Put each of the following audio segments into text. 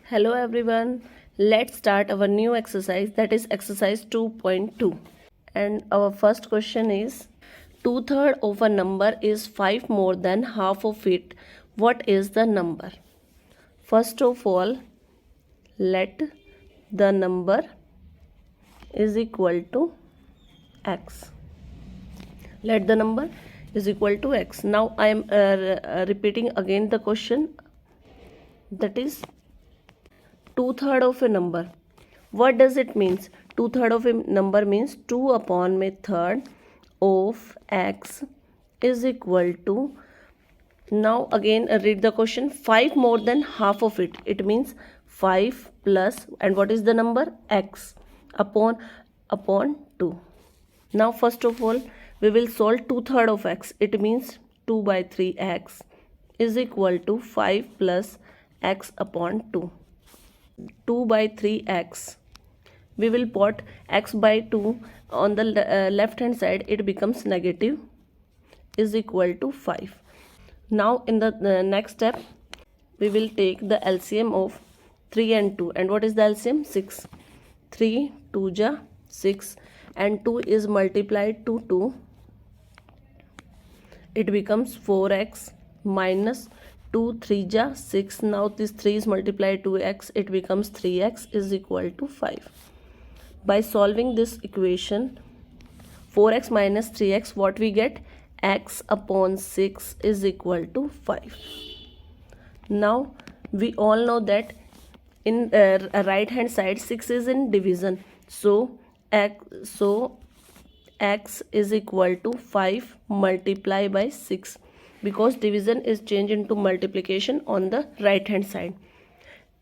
Hello everyone. Let's start our new exercise, that is exercise 2.2. And our first question is, 2/3 of a number is 5 more than half of it. What is the number? First of all, let the number is equal to x. Let the number is equal to x. Now I am repeating again the question, that is 2/3 of a number. What does it means? 2/3 of a number means 2 upon a third of x is equal to, now again read the question, 5 more than half of it. It means 5 plus, and what is the number? X upon 2. Now first of all we will solve 2/3 of x. It means 2 by 3x is equal to 5 plus x upon 2. 2 by 3x, we will put x by 2 on the left hand side, it becomes negative, is equal to 5. Now in the next step we will take the LCM of 3 and 2, and what is the LCM? 6. 3 2 ja 6 and 2 is multiplied to 2, it becomes 4x minus 2 3 ja 6. Now this 3 is multiplied to x, it becomes 3x is equal to 5. By solving this equation, 4x minus 3x, what we get? X upon 6 is equal to 5. Now we all know that in right hand side 6 is in division, so x is equal to 5 multiplied by 6, because division is changed into multiplication on the right hand side.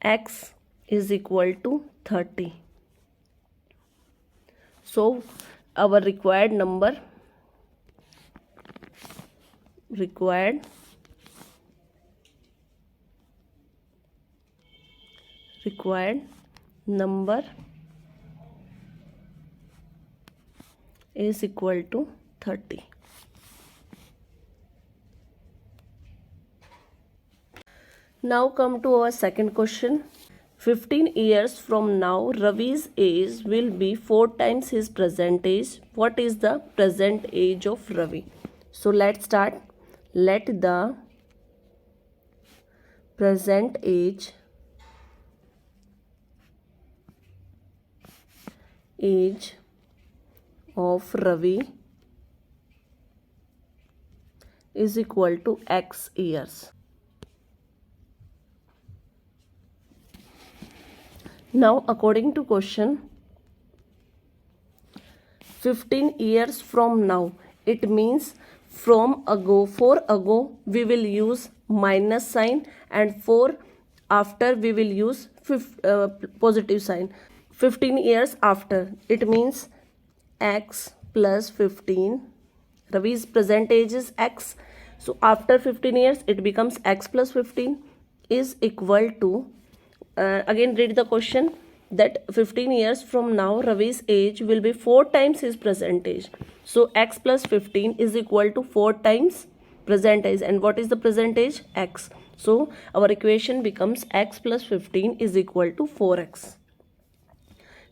X is equal to 30. So our required number is equal to 30. Now come to our second question. 15 years from now, Ravi's age will be 4 times his present age. What is the present age of Ravi? So let's start. Let the present age of Ravi is equal to x years. Now according to question, 15 years from now, it means from ago. For ago we will use minus sign, and for after we will use positive sign. 15 years after, it means x plus 15. Ravi's present age is x, so after 15 years it becomes x plus 15 is equal to, again read the question, that 15 years from now Ravi's age will be 4 times his present age. So x plus 15 is equal to 4 times present age, and what is the present age? X. So our equation becomes x plus 15 is equal to 4x.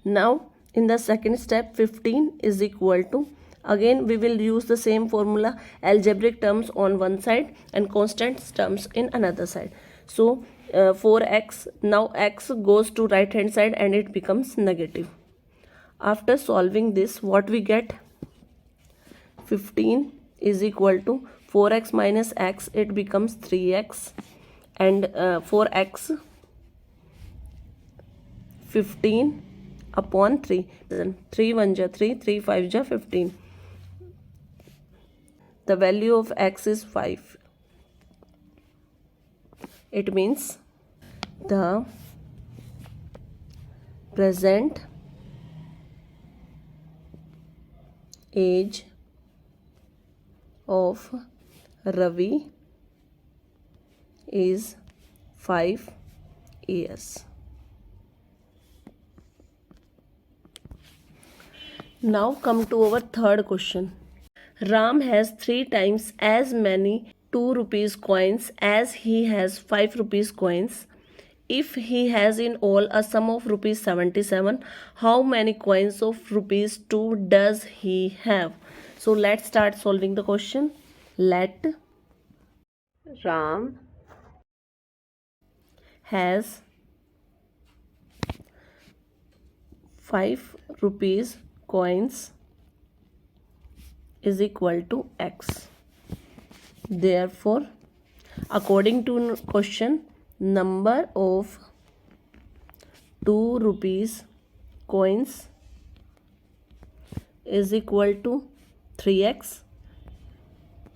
Now in the second step, 15 is equal to, again we will use the same formula, algebraic terms on one side and constant terms in another side. So 4x, now x goes to right hand side and it becomes negative. After solving this, what we get? 15 is equal to 4x minus x, it becomes 3x, and 4x 15 upon 3. 3 1 ja 3, 3 5 ja 15. The value of x is 5. It means the present age of Ravi is 5 years. Now come to our third question. Ram has 3 times as many 2 rupees coins as he has 5 rupees coins. if he has in all a sum of rupees 77, how many coins of rupees 2 does he have? So let's start solving the question. Let Ram has 5 rupees coins is equal to x. Therefore, according to question, number of 2 rupees coins is equal to 3x,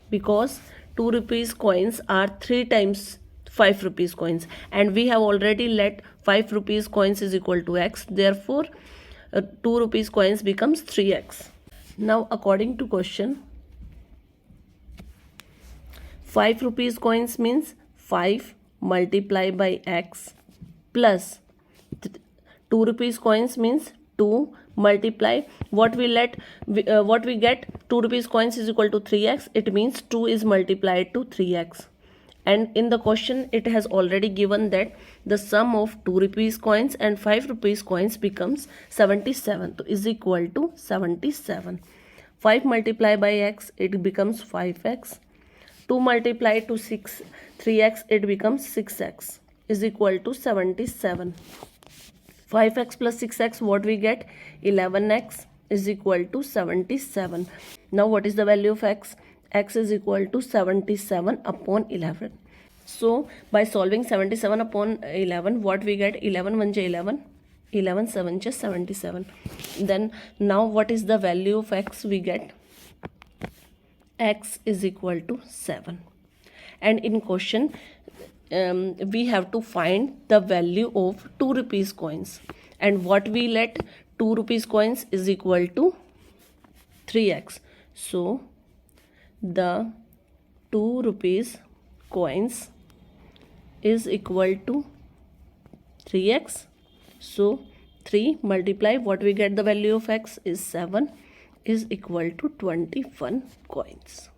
because 2 rupees coins are 3 times 5 rupees coins, and we have already let 5 rupees coins is equal to x. Therefore, 2 rupees coins becomes 3x. Now, according to question, 5 rupees coins means 5 multiplied by x plus 2 rupees coins means 2 multiply what we get 2 rupees coins is equal to 3x. It means 2 is multiplied to 3x, and in the question it has already given that the sum of 2 rupees coins and 5 rupees coins becomes 77, so is equal to 77. 5 multiplied by x, it becomes 5x. 2 multiplied to 3x, it becomes 6x, is equal to 77. 5x plus 6x, what we get? 11x is equal to 77. Now what is the value of x? X is equal to 77 upon 11. So by solving 77 upon 11, what we get? 11 1 11, 11 7 77. Then now what is the value of x? We get x is equal to 7. And in question, we have to find the value of 2 rupees coins, and what we let 2 rupees coins is equal to 3x. So the 2 rupees coins is equal to 3x. So 3 multiply what we get, the value of x is 7, is equal to 21 coins.